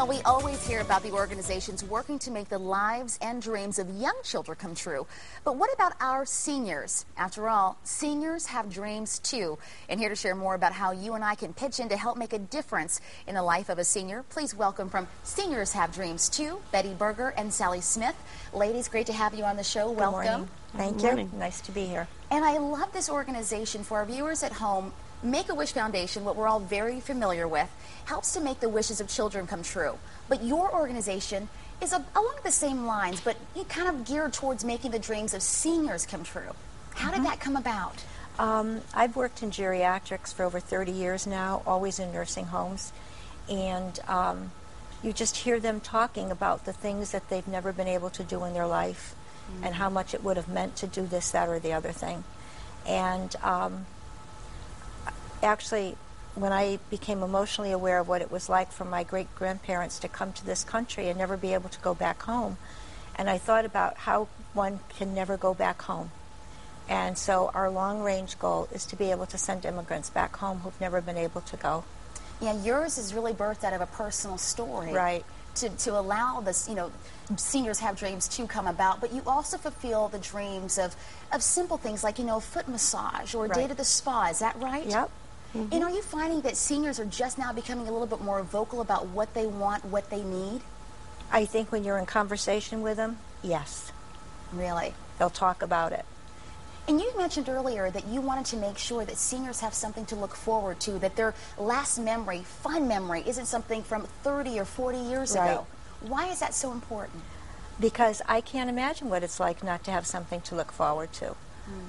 Well, we always hear about the organizations working to make the lives and dreams of young children come true. But what about our seniors? After all, seniors have dreams too. And here to share more about how you and I can pitch in to help make a difference in the life of a senior, please welcome from Seniors Have Dreams Too, Betty Berger and Sally Smith. Ladies, great to have you on the show. Welcome. Thank you. Nice to be here. And I love this organization. For our viewers at home, Make-A-Wish Foundation, what we're all very familiar with, helps to make the wishes of children come true. But your organization is along the same lines, but you kind of geared towards making the dreams of seniors come true. How did that come about? I've worked in geriatrics for over 30 years now, always in nursing homes. And you just hear them talking about the things that they've never been able to do in their life and how much it would have meant to do this, that, or the other thing. And actually, when I became emotionally aware of what it was like for my great-grandparents to come to this country and never be able to go back home, and I thought about how one can never go back home. And so our long-range goal is to be able to send immigrants back home who've never been able to go. Yeah, yours is really birthed out of a personal story. Right. To allow this, Seniors Have Dreams to come about, but you also fulfill the dreams of simple things like, foot massage or a day to the spa. Is that right? Yep. And are you finding that seniors are just now becoming a little bit more vocal about what they want, what they need? I think when you're in conversation with them, yes. Really? They'll talk about it. And you mentioned earlier that you wanted to make sure that seniors have something to look forward to, that their last memory, fun memory, isn't something from 30 or 40 years ago. Why is that so important? Because I can't imagine what it's like not to have something to look forward to.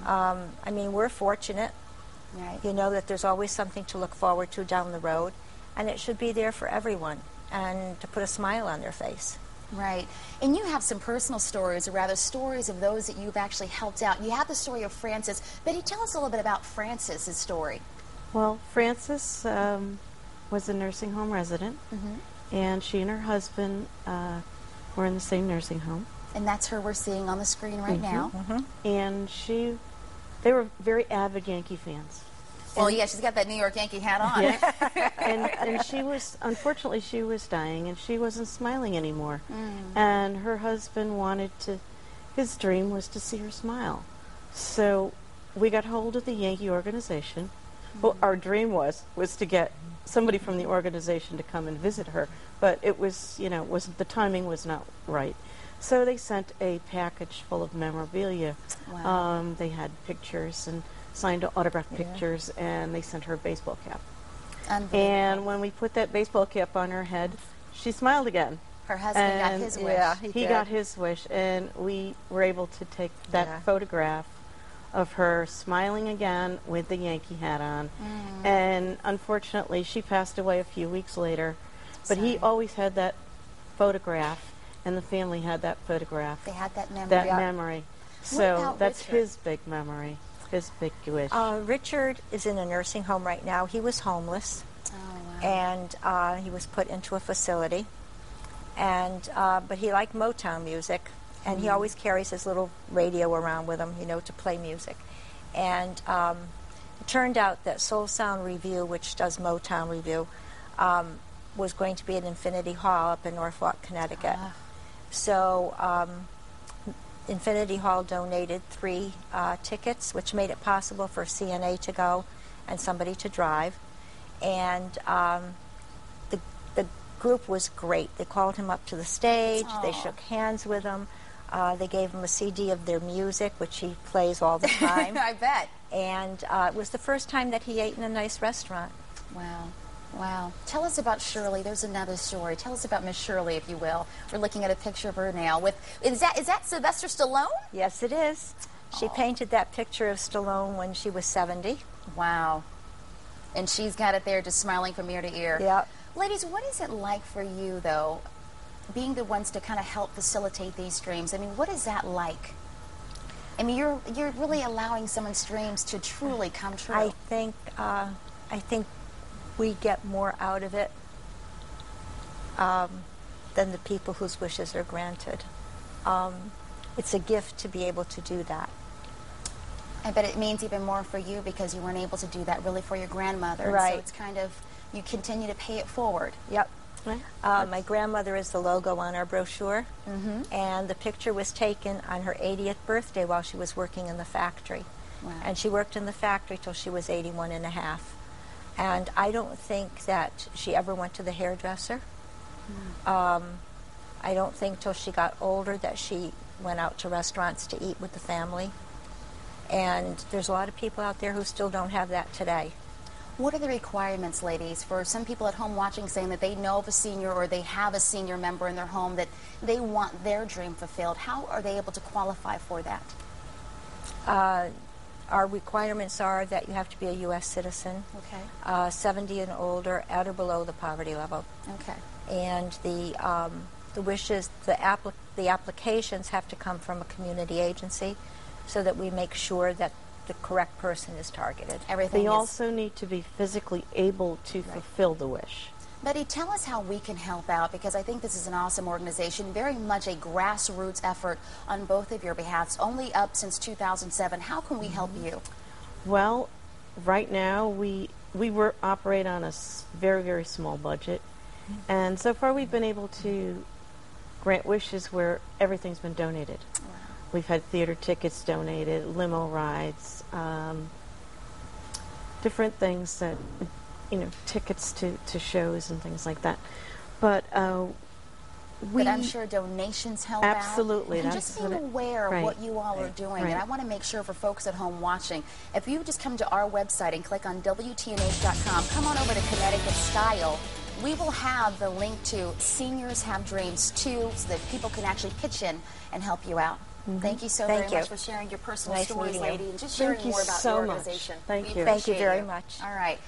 I mean, we're fortunate. Right. You know that there's always something to look forward to down the road, and it should be there for everyone, and to put a smile on their face. Right. And you have some personal stories, or rather stories of those that you've actually helped out. You have the story of Frances. Betty, tell us a little bit about Frances's story. Well, Frances was a nursing home resident, and she and her husband were in the same nursing home. And that's her we're seeing on the screen right now. And they were very avid Yankee fans. Well, yeah, she's got that New York Yankee hat on. Yeah. and unfortunately, she was dying, and she wasn't smiling anymore. And her husband his dream was to see her smile. So we got hold of the Yankee organization. Well, our dream was to get somebody from the organization to come and visit her, but it was, the timing was not right. So they sent a package full of memorabilia. Wow. They had pictures and signed autographed pictures, and they sent her a baseball cap. And when we put that baseball cap on her head, she smiled again. Her husband got his wish. Yeah, he got his wish, and we were able to take that photograph of her smiling again with the Yankee hat on. And unfortunately, she passed away a few weeks later. But he always had that photograph, and the family had that photograph. They had that memory. That memory. So that's Richard? his big memory, his big wish. Richard is in a nursing home right now. He was homeless, and he was put into a facility. And but he liked Motown music, and he always carries his little radio around with him, to play music. And it turned out that Soul Sound Review, which does Motown Review, was going to be at Infinity Hall up in Norfolk, Connecticut. So Infinity Hall donated 3 tickets, which made it possible for CNA to go and somebody to drive. And the group was great. They called him up to the stage. They shook hands with him. They gave him a CD of their music, which he plays all the time. I bet. And it was the first time that he ate in a nice restaurant. Wow. Wow. Tell us about Shirley. There's another story. Tell us about Miss Shirley, if you will. We're looking at a picture of her now. Is that Sylvester Stallone? Yes, it is. She painted that picture of Stallone when she was 70. Wow. And she's got it there just smiling from ear to ear. Yep. Ladies, what is it like for you, though, being the ones to kind of help facilitate these dreams? I mean, what is that like? I mean, you're really allowing someone's dreams to truly come true. I think we get more out of it than the people whose wishes are granted. It's a gift to be able to do that. I bet it means even more for you because you weren't able to do that really for your grandmother. Right. So it's kind of, you continue to pay it forward. Yep. My grandmother is the logo on our brochure, and the picture was taken on her 80th birthday while she was working in the factory. Wow. And she worked in the factory till she was 81 and a half. And I don't think that she ever went to the hairdresser. I don't think till she got older that she went out to restaurants to eat with the family. And there's a lot of people out there who still don't have that today. What are the requirements, ladies, for some people at home watching saying that they know of a senior or they have a senior member in their home that they want their dream fulfilled? How are they able to qualify for that? Our requirements are that you have to be a U.S. citizen, Okay. 70 and older, at or below the poverty level. Okay. And the wishes, the applications have to come from a community agency so that we make sure that the correct person is targeted. They also need to be physically able to fulfill the wish. Betty, tell us how we can help out, because I think this is an awesome organization, very much a grassroots effort on both of your behalfs, only up since 2007. How can we help you? Well, right now we operate on a very, very small budget, and so far we've been able to grant wishes where everything's been donated. Wow. We've had theater tickets donated, limo rides, different things that, tickets to shows and things like that. But but I'm sure donations help absolutely, out. And just being aware of what you all are doing. Right. And I want to make sure for folks at home watching, if you just come to our website and click on WTNH.com, come on over to Connecticut Style. We will have the link to Seniors Have Dreams too, so that people can actually pitch in and help you out. Thank you so very much for sharing your personal stories, lady, and just sharing more about your organization. Thank you. Thank you very much. All right.